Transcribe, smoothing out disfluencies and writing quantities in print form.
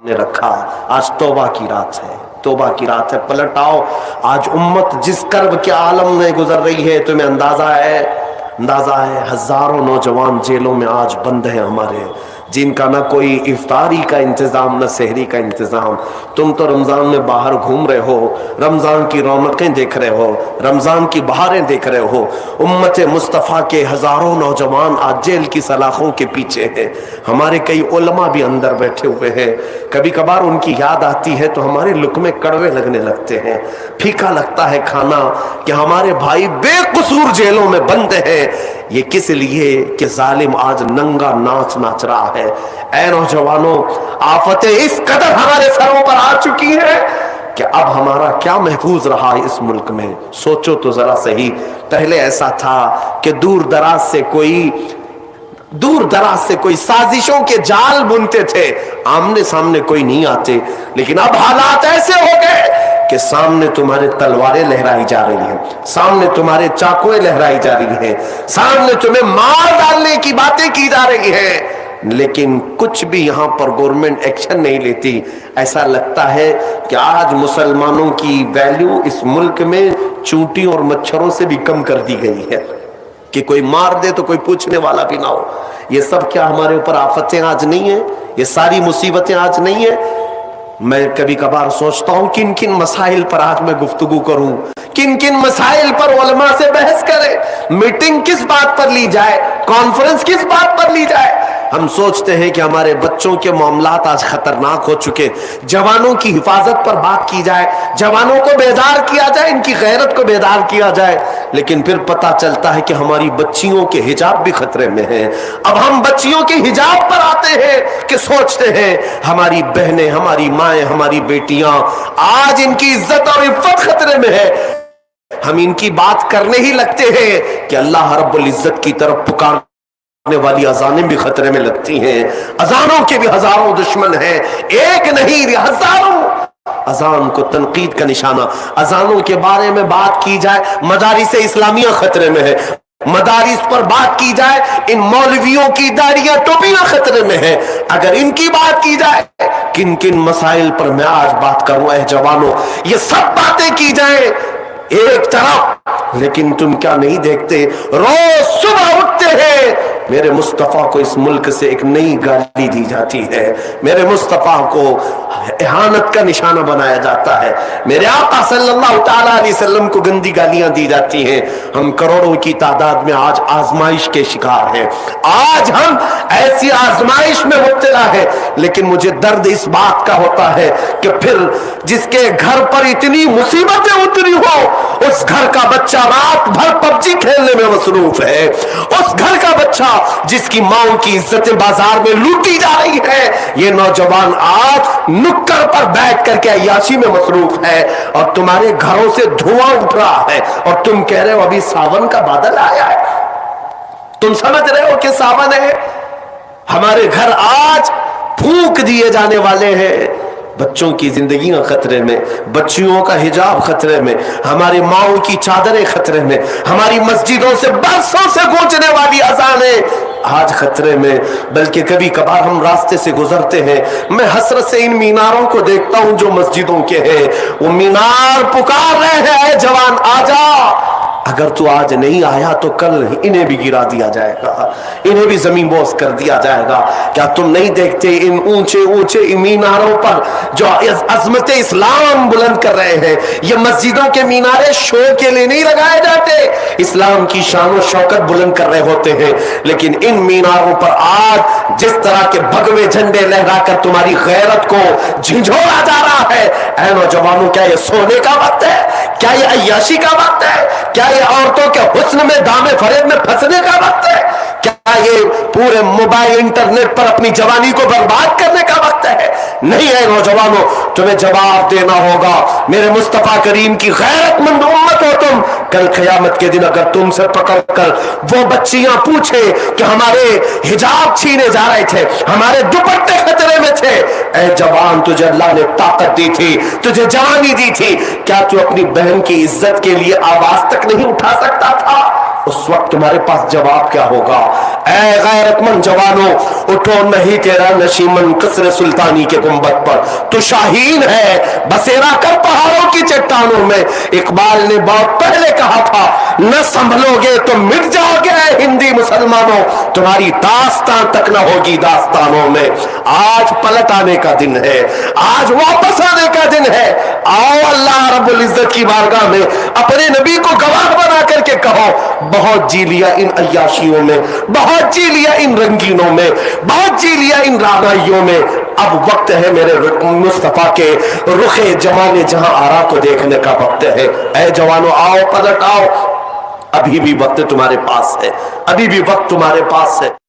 ने रखा। आज तौबा की रात है, तौबा की रात है। पलट आओ। आज उम्मत जिस कर्ब के आलम में गुजर रही है, तुम्हें अंदाजा है हजारों नौजवान जेलों में आज बंद हैं हमारे, जिनका ना कोई इफ्तारी का इंतजाम ना सहरी का इंतजाम। तुम तो रमजान में बाहर घूम रहे हो, रमजान की रौनकें देख रहे हो, रमजान की बहारें देख रहे हो। उम्मत मुस्तफ़ा के हजारों नौजवान आज जेल की सलाखों के पीछे हैं। हमारे कई उलमा भी अंदर बैठे हुए हैं। कभी कभार उनकी याद आती है तो हमारे लुक़मे कड़वे लगने लगते हैं, फीका लगता है खाना कि हमारे भाई बेकसूर जेलों में बंद हैं। ये किस लिए कि जालिम आज नंगा नाच नाच रहा है। ऐ नौजवानों, आफतें इस कदर हमारे सरों पर आ चुकी हैं कि अब हमारा क्या महफूज रहा इस मुल्क में। सोचो तो जरा सही। पहले ऐसा था कि दूर दराज से कोई साजिशों के जाल बुनते थे, आमने सामने कोई नहीं आते। लेकिन अब हालात ऐसे हो गए कि सामने तुम्हारे तलवारें लहराई जा रही हैं, सामने तुम्हारे चाकुएं लहराई जा रही हैं, सामने तुम्हें मार डालने की बातें की जा रही हैं, लेकिन कुछ भी यहां पर गवर्नमेंट एक्शन नहीं लेती। ऐसा लगता है कि आज मुसलमानों की वैल्यू इस मुल्क में चूंटी और मच्छरों से भी कम कर दी गई है कि कोई मार दे तो कोई पूछने वाला भी ना हो। ये सब क्या हमारे ऊपर आफतें आज नहीं है? ये सारी मुसीबतें आज नहीं है? मैं कभी कभार सोचता हूं किन किन मसाइल पर आज मैं गुफ्तगू करूं, किन किन मसाइल पर उलमा से बहस करें, मीटिंग किस बात पर ली जाए, कॉन्फ्रेंस किस बात पर ली जाए। हम सोचते हैं कि हमारे बच्चों के मामलात आज खतरनाक हो चुके, जवानों की हिफाजत पर बात की जाए, जवानों को बेदार किया जाए, इनकी गैरत को बेदार किया जाए। लेकिन फिर पता चलता है कि हमारी बच्चियों के हिजाब भी खतरे में हैं। अब हम बच्चियों के हिजाब पर आते हैं कि सोचते हैं हमारी बहनें, हमारी माएं, हमारी बेटियां, आज इनकी इज्जत और इफ्फत खतरे में है। हम इनकी बात करने ही लगते हैं कि अल्लाह रब्बुल इज्जत की तरफ पुकारने वाली अजानें भी खतरे में लगती हैं। अजानों के भी हजारों दुश्मन हैं, एक नहीं हजारों। अजान को तनकीद का निशाना, अजानों के बारे में बात की जाए, मदारिस इस्लामिया खतरे में है। मदारिस पर बात की जाए, इन मौलवियों की दाढ़ियां टोपियां खतरे में है। अगर इनकी बात की जाए, किन किन मसाइल पर मैं आज बात करूं ऐ जवानों, ये सब बातें की जाए एक तरफ, लेकिन तुम क्या नहीं देखते, रोज सुबह उठते हैं मेरे मुस्तफा को इस मुल्क से एक नई गाली दी जाती है, मेरे मुस्तफा को इहानत का निशाना बनाया जाता है, मेरे आका सल्लल्लाहु तआला अलैहि वसल्लम को गंदी गालियां दी जाती हैं। हम करोड़ों की तादाद में आज आजमाइश के शिकार हैं, आज हम ऐसी आजमाइश में मुब्तला है। लेकिन मुझे दर्द इस बात का होता है कि फिर जिसके घर पर इतनी मुसीबतें उतरी हो, उस घर का बच्चा रात भर पबजी खेलने में मसरूफ है, उस घर का बच्चा जिसकी मां की इज्जतें बाजार में लूटी जा रही है, ये नौजवान आज नुक्कड़ पर बैठ करके अय्याशी में मसरूफ है, और तुम्हारे घरों से धुआं उठ रहा है और तुम कह रहे हो अभी सावन का बादल आया है। तुम समझ रहे हो कि सावन है? हमारे घर आज फूंक दिए जाने वाले हैं। बच्चों की जिंदगियां खतरे में, बच्चियों का हिजाब खतरे में, हमारी माओं की चादरें खतरे में, हमारी मस्जिदों से बरसों से गूंजने वाली अजानें आज खतरे में। बल्कि कभी कभार हम रास्ते से गुजरते हैं, मैं हसरत से इन मीनारों को देखता हूं जो मस्जिदों के हैं। वो मीनार पुकार रहे हैं जवान आजा, अगर तू आज नहीं आया तो कल इन्हें भी गिरा दिया जाएगा, इन्हें भी जमीन बोस कर दिया जाएगा। क्या तुम नहीं देखते इन ऊंचे ऊंचे मीनारों पर जो अजमत इस्लाम बुलंद कर रहे हैं? ये मस्जिदों के मीनारे शो के लिए नहीं लगाए जाते, इस्लाम की शान और शौकत बुलंद कर रहे होते हैं। लेकिन इन मीनारों पर आज जिस तरह के भगवे झंडे लहराकर तुम्हारी गैरत को झिझोड़ा जा रहा है, ऐ नौजवानों, क्या ये सोने का वक्त है? क्या ये अय्याशी का वक्त है? क्या ये औरतों के हुस्न में दामे फरेब में फंसने का वक्त है? क्या ये पूरे मोबाइल इंटरनेट पर अपनी जवानी को बर्बाद करने का वक्त है? नहीं है नौजवानों, तुम्हें जवाब देना होगा। मेरे मुस्तफा करीम की गैरतमंद उम्मत हो तुम। कल क़यामत के दिन अगर तुमसे पकड़कर वो बच्चियां पूछे कि हमारे हिजाब छीने जा रहे थे, हमारे दुपट्टे खतरे में थे, ऐ जवान, तुझे अल्लाह ने ताकत दी थी, तुझे जवानी दी थी, क्या तू अपनी बहन की इज्जत के लिए आवाज तक नहीं उठा सकता था? उस वक्त तुम्हारे पास जवाब क्या होगा? ऐ गैरतमंद जवानों, उठो, नहीं तेरा नशीमन कसर सुल्तानी के गुंबद पर, तू शाहीन है, बसेरा कर पहाड़ों की चट्टानों में। इकबाल ने बहुत पहले कहा था, न संभलोगे तो मिट जाओगे ऐ हिंदी मुसलमानों, तुम्हारी दास्तां तक न होगी दास्तानों में। आज पलट आने का दिन है, आज वापस आने का दिन है। आओ अल्लाह रब्बुल इज्जत की बारगाह में अपने नबी को गवाह बना करके कहो, बहुत जी लिया इन अय्याशियों में, बहुत जी लिया इन रंगीनों में, बहुत जी लिया इन रानाइयों में। अब वक्त है मेरे मुस्तफा के रुखे जमाने जहां आरा को देखने का वक्त है। ऐ जवानों, आओ, पलट आओ, अभी भी वक्त तुम्हारे पास है, अभी भी वक्त तुम्हारे पास है।